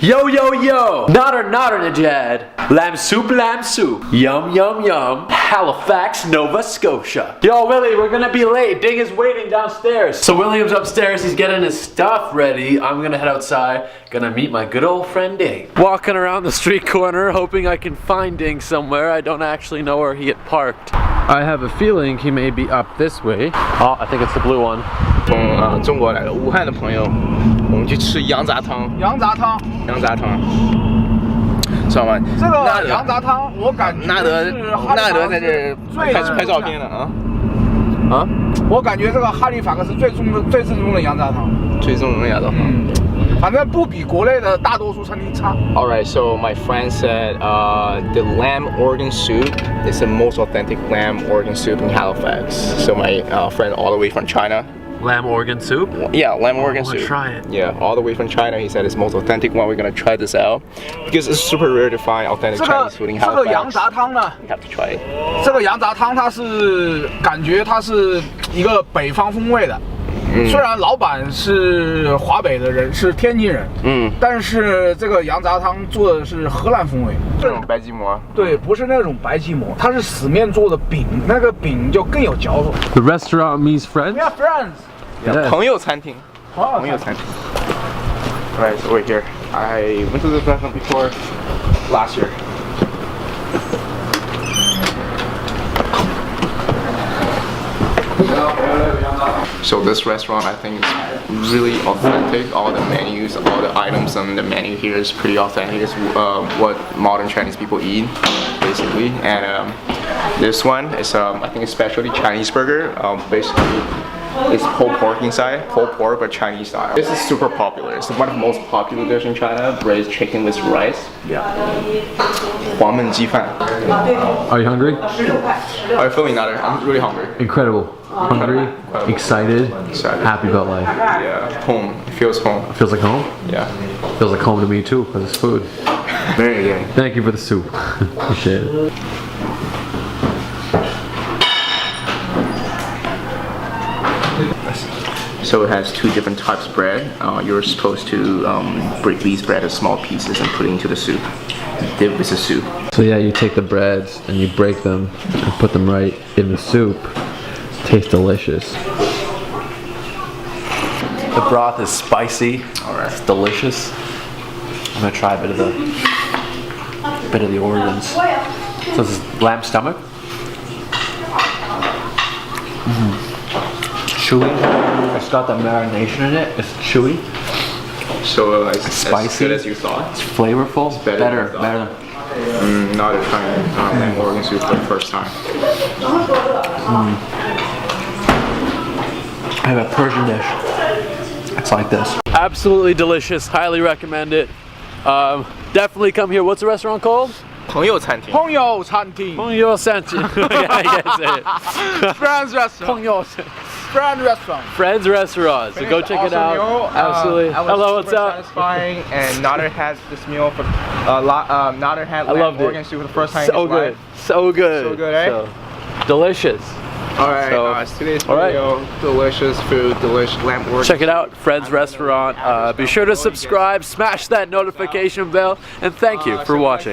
Yo, yo, yo! Nadernejad. Lamb soup. Yum, yum, yum. Halifax, Nova Scotia. Yo, Willie, we're gonna be late. Ding is waiting downstairs. So William's upstairs, he's getting his stuff ready. I'm gonna head outside, gonna meet my good old friend Ding. Walking around the street corner, hoping I can find Ding somewhere. I don't actually know where he had parked. I have a feeling he may be up this way. Oh, I think it's the blue one. 从中国来的武汉的朋友，我们去吃羊杂汤。羊杂汤，知道吗？这个羊杂汤，我感觉纳德在这拍照片了啊！我感觉这个哈利法克斯最正宗的羊杂汤，最正宗的羊杂汤。反正不比国内的大多数餐厅差。Alright, so my friend said the lamb organ soup is the most authentic lamb organ soup in Halifax. So my friend all the way from China. Lamb organ soup? Yeah, lamb organ soup. Try it. Yeah, all the way from China. He said it's the most authentic one. We're gonna try this out because it's super rare to find authentic Chinese food in Halifax. 这个羊杂汤呢 You have to try it. 这个羊杂汤它是感觉它是一个北方风味的。虽然老板是华北的人，是天津人，但是这个羊杂汤做的是荷兰风味。这种白吉馍？对，不是那种白吉馍，它是死面做的饼，那个饼就更有嚼头。The restaurant means friends? Yeah, friends. Yeah. 朋友餐厅。朋友餐厅。Right, so we're here. I went to this restaurant before last year. So this restaurant I think is really authentic. All the menus, all the items on the menu here is pretty authentic. It's what modern Chinese people eat, basically. And this one is I think a specialty Chinese burger. Basically, it's pulled pork inside, pulled pork but Chinese style. This is super popular. It's one of the most popular dishes in China. Braised chicken with rice. Yeah. 黄焖鸡饭. Are you hungry? How are you feeling, Nader? I'm really hungry. Incredible. Hungry, excited, happy about life. Yeah, home. It feels home. It feels like home? Yeah. Feels like home to me too, because it's food. Very good. Thank you for the soup. Appreciate it. So it has two different types of bread. You're supposed to break these bread into small pieces and put it into the soup. Dip with the soup. So yeah, you take the breads and you break them and put them right in the soup. Tastes delicious. The broth is spicy. Alright. It's delicious. I'm gonna try a bit of the organs. So this is lamb stomach. Chewy. It's got that marination in it. It's chewy. So it's spicy. As good as you thought. It's flavorful. It's better. Now they're trying lamb organ soup for the first time. I have a Persian dish. It's like this. Absolutely delicious. Highly recommend it. Definitely come here. What's the restaurant called? 朋友餐厅。朋友餐厅。朋友餐厅. Yeah, I guess it. Friends restaurant. 朋友 Friend restaurant. Friends restaurant. So go check it out. Meal. Absolutely. Hello, what's up? Satisfying. And Nader had this meal for Nader had lamb organ soup for the first time in his life. So good. So good, eh? So, delicious. Alright, so, today's video, delicious food, delicious lamb organ. Check it out, Friends Restaurant. Be sure to subscribe, smash that notification bell, and thank you for watching.